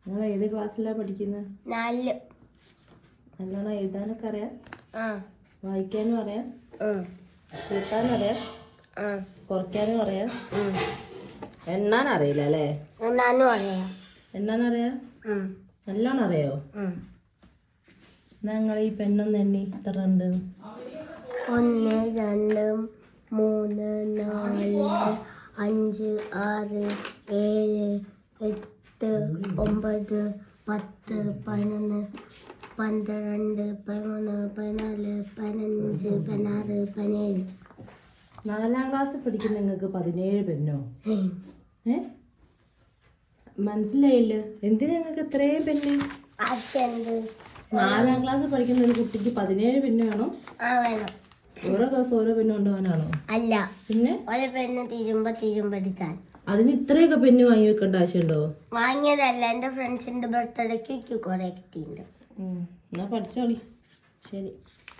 നിങ്ങൾ ഏത് ക്ലാസ്സിലാണ് പഠിക്കുന്നത്? 4. നല്ലോണം എഴുതാനൊക്കെ അറിയാം? ആ. വായിക്കാനും അറിയാം? ആ. കൂട്ടാനും അറിയാം? ആ. കുറയ്ക്കാനും അറിയാം? എണ്ണാൻ അറിയില്ല അല്ലേ? ഞാനും അറിയാം. എണ്ണാൻ അറിയാം? നല്ലോണം അറിയോ? എന്നാ നിങ്ങൾ ഈ പെണ്ണൊന്ന് എണ്ണി എത്ര ഉണ്ട്? 1 2 3 4 5 6 7 8 9 10 11 12 13 14 15 16 17. 4ാം ക്ലാസ്സിൽ പഠിക്കുന്ന നിങ്ങൾക്ക് 17 പെണ്ണോ? മനസ്സിലായില്ല. എന്തിനാ നിങ്ങൾക്ക് ഇത്രയും പെണ്ണ്? 4ാം ക്ലാസ്സിൽ പഠിക്കുന്ന ഒരു കുട്ടിക്ക് 17 പെണ്ണ് വേണോ? വേണം. ഓരോ ദിവസം ഓരോ പെണ്ണ് കൊണ്ടുപോകാനാണോ? അല്ല, പിന്നെ ഒരു പെണ്ണ് തീരുമ്പോ എടുക്കാൻ. അതിന് ഇത്രയൊക്കെ പെണ്ണ് വാങ്ങി വെക്കേണ്ട ആവശ്യമുണ്ടോ? വാങ്ങിയതല്ല, എന്റെ ഫ്രണ്ട്സിന്റെ ബർത്ത്ഡേക്ക് കുറെ കിട്ടിയിട്ടുണ്ട്. എന്നാ പഠിച്ചോളി. ശരി.